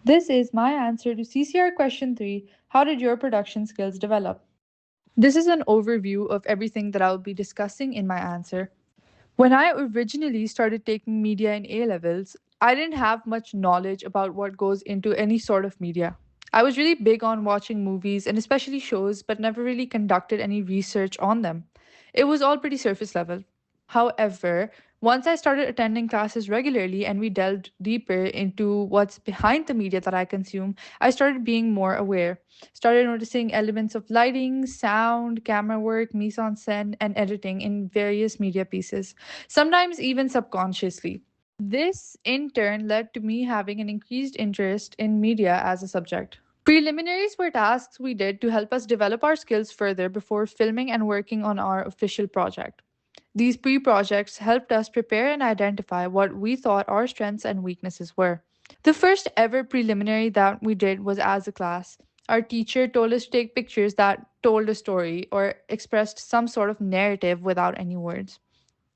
This is my answer to CCR Question 3. How did your production skills develop? This is an overview of everything that I'll be discussing in my answer. When I originally started taking media in A levels, I didn't have much knowledge about what goes into any sort of media. I was really big on watching movies and especially shows, but never really conducted any research on them. It was all pretty surface level. However, once I started attending classes regularly and we delved deeper into what's behind the media that I consume, I started being more aware. Started noticing elements of lighting, sound, camera work, mise en scène, and editing in various media pieces, sometimes even subconsciously. This, in turn, led to me having an increased interest in media as a subject. Preliminaries were tasks we did to help us develop our skills further before filming and working on our official project. These pre projects helped us prepare and identify what we thought our strengths and weaknesses were. The first ever preliminary that we did was as a class. Our teacher told us to take pictures that told a story or expressed some sort of narrative without any words.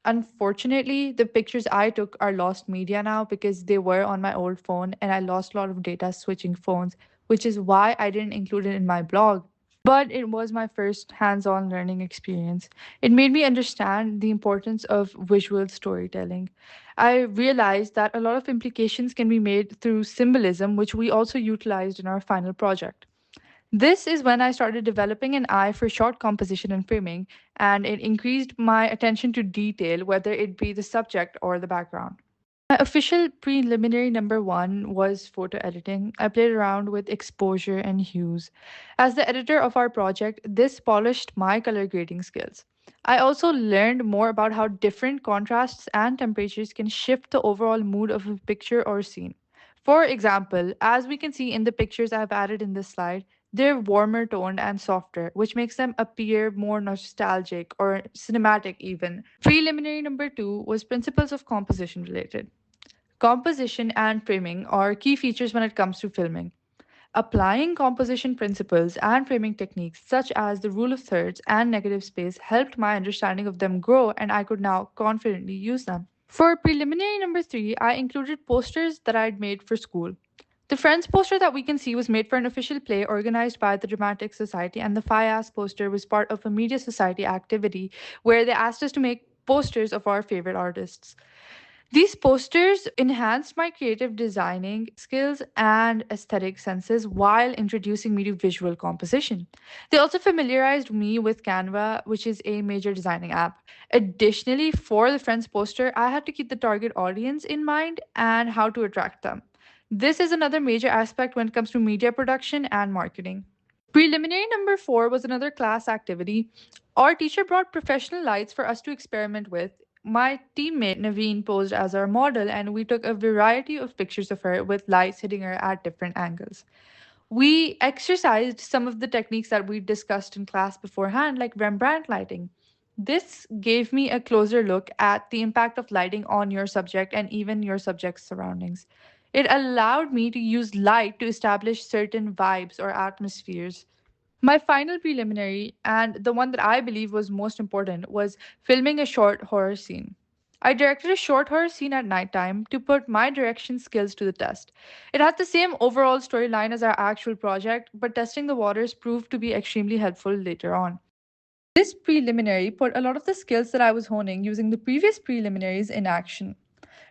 Unfortunately, the pictures I took are lost media now because they were on my old phone and I lost a lot of data switching phones, which is why I didn't include it in my blog. But it was my first hands on learning experience. It made me understand the importance of visual storytelling. I realized that a lot of implications can be made through symbolism, which we also utilized in our final project. This is when I started developing an eye for shot composition and framing, and it increased my attention to detail, whether it be the subject or the background. My official preliminary number one was photo editing. I played around with exposure and hues. As the editor of our project, this polished my color grading skills. I also learned more about how different contrasts and temperatures can shift the overall mood of a picture or scene. For example, as we can see in the pictures I've added in this slide, they're warmer toned and softer, which makes them appear more nostalgic or cinematic even. Preliminary number two was principles of composition related. Composition and framing are key features when it comes to filming. Applying composition principles and framing techniques such as the rule of thirds and negative space helped my understanding of them grow and I could now confidently use them. For preliminary number three, I included posters that I'd made for school. The Friends poster that we can see was made for an official play organized by the Dramatic Society, and the FIAS poster was part of a Media Society activity where they asked us to make posters of our favorite artists. These posters enhanced my creative designing skills and aesthetic senses while introducing me to visual composition. They also familiarized me with Canva, which is a major designing app. Additionally, for the Friends poster, I had to keep the target audience in mind and how to attract them. This is another major aspect when it comes to media production and marketing. Preliminary number four was another class activity. Our teacher brought professional lights for us to experiment with. My teammate Naveen posed as our model, and we took a variety of pictures of her with lights hitting her at different angles. We exercised some of the techniques that we discussed in class beforehand, like Rembrandt lighting. This gave me a closer look at the impact of lighting on your subject and even your subject's surroundings. It allowed me to use light to establish certain vibes or atmospheres. My final preliminary, and the one that I believe was most important, was filming a short horror scene. I directed a short horror scene at nighttime to put my direction skills to the test. It had the same overall storyline as our actual project, but testing the waters proved to be extremely helpful later on. This preliminary put a lot of the skills that I was honing using the previous preliminaries in action.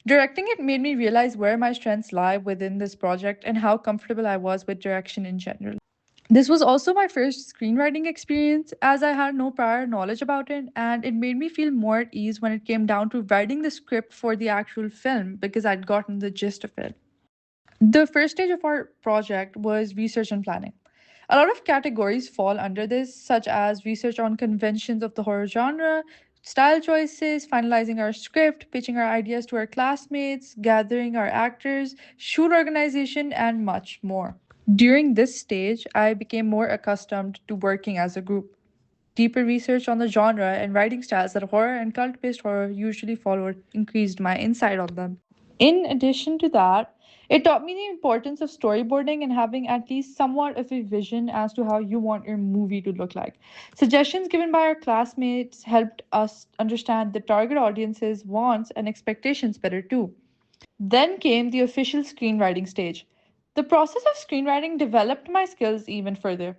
Directing it made me realize where my strengths lie within this project and how comfortable I was with direction in general. This was also my first screenwriting experience as I had no prior knowledge about it, and it made me feel more at ease when it came down to writing the script for the actual film because I'd gotten the gist of it. The first stage of our project was research and planning. A lot of categories fall under this, such as research on conventions of the horror genre, style choices, finalizing our script, pitching our ideas to our classmates, gathering our actors, shoot organization, and much more. During this stage, I became more accustomed to working as a group. Deeper research on the genre and writing styles that horror and cult based horror usually followed increased my insight on them. In addition to that, it taught me the importance of storyboarding and having at least somewhat of a vision as to how you want your movie to look like. Suggestions given by our classmates helped us understand the target audience's wants and expectations better too. Then came the official screenwriting stage. The process of screenwriting developed my skills even further.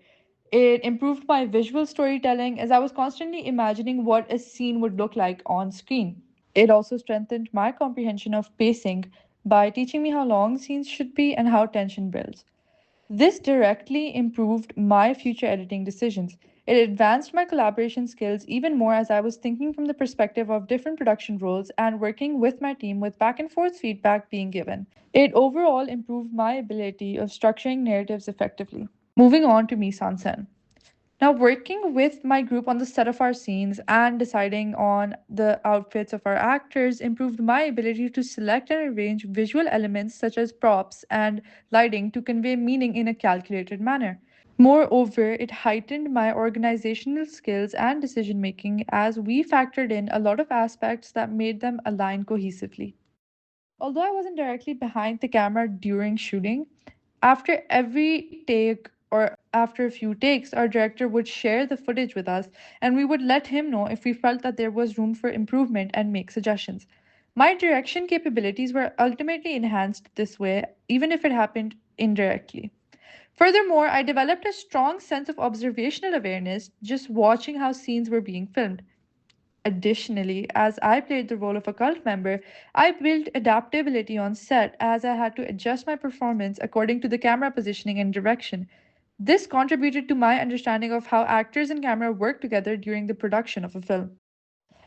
It improved my visual storytelling as I was constantly imagining what a scene would look like on screen. It also strengthened my comprehension of pacing by teaching me how long scenes should be and how tension builds. This directly improved my future editing decisions. It advanced my collaboration skills even more as I was thinking from the perspective of different production roles and working with my team with back and forth feedback being given. It overall improved my ability of structuring narratives effectively. Moving on to Misan Sen. Now, working with my group on the set of our scenes and deciding on the outfits of our actors improved my ability to select and arrange visual elements such as props and lighting to convey meaning in a calculated manner. Moreover, it heightened my organizational skills and decision making as we factored in a lot of aspects that made them align cohesively. Although I wasn't directly behind the camera during shooting, after every take or after a few takes, our director would share the footage with us and we would let him know if we felt that there was room for improvement and make suggestions. My direction capabilities were ultimately enhanced this way, even if it happened indirectly. Furthermore, I developed a strong sense of observational awareness just watching how scenes were being filmed. Additionally, as I played the role of a cult member, I built adaptability on set as I had to adjust my performance according to the camera positioning and direction. This contributed to my understanding of how actors and camera work together during the production of a film.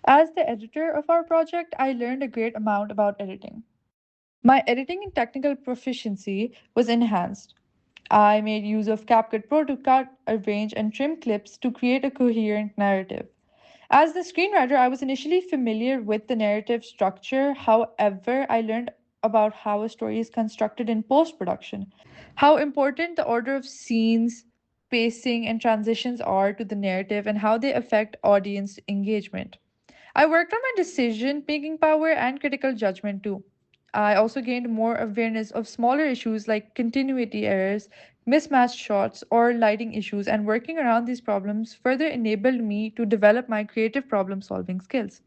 As the editor of our project, I learned a great amount about editing. My editing and technical proficiency was enhanced. I made use of CapCut Pro to cut, arrange, and trim clips to create a coherent narrative. As the screenwriter, I was initially familiar with the narrative structure. However, I learned about how a story is constructed in post production, how important the order of scenes, pacing, and transitions are to the narrative, and how they affect audience engagement. I worked on my decision making power and critical judgment too. I also gained more awareness of smaller issues like continuity errors, mismatched shots, or lighting issues, and working around these problems further enabled me to develop my creative problem solving skills.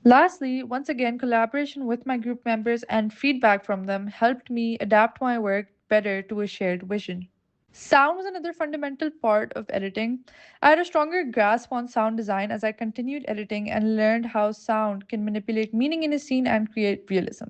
Lastly, once again, collaboration with my group members and feedback from them helped me adapt my work better to a shared vision. Sound was another fundamental part of editing. I had a stronger grasp on sound design as I continued editing and learned how sound can manipulate meaning in a scene and create realism.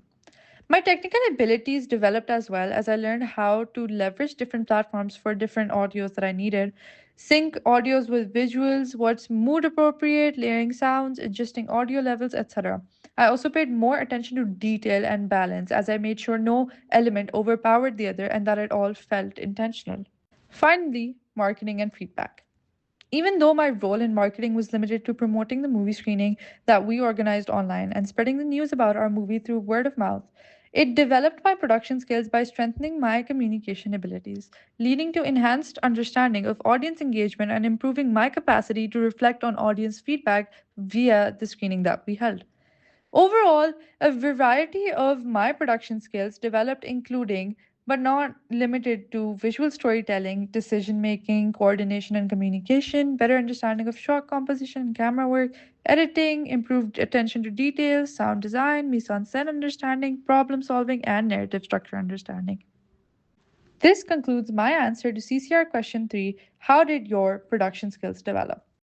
My technical abilities developed as well as I learned how to leverage different platforms for different audios that I needed, sync audios with visuals, what's mood appropriate, layering sounds, adjusting audio levels, etc. I also paid more attention to detail and balance as I made sure no element overpowered the other and that it all felt intentional. Finally, marketing and feedback. Even though my role in marketing was limited to promoting the movie screening that we organized online and spreading the news about our movie through word of mouth, it developed my production skills by strengthening my communication abilities, leading to enhanced understanding of audience engagement and improving my capacity to reflect on audience feedback via the screening that we held. Overall, a variety of my production skills developed, including but not limited to visual storytelling, decision making, coordination and communication, better understanding of shot composition and camera work, editing, improved attention to details, sound design, mise en scène understanding, problem solving, and narrative structure understanding. This concludes my answer to CCR question 3. How did your production skills develop?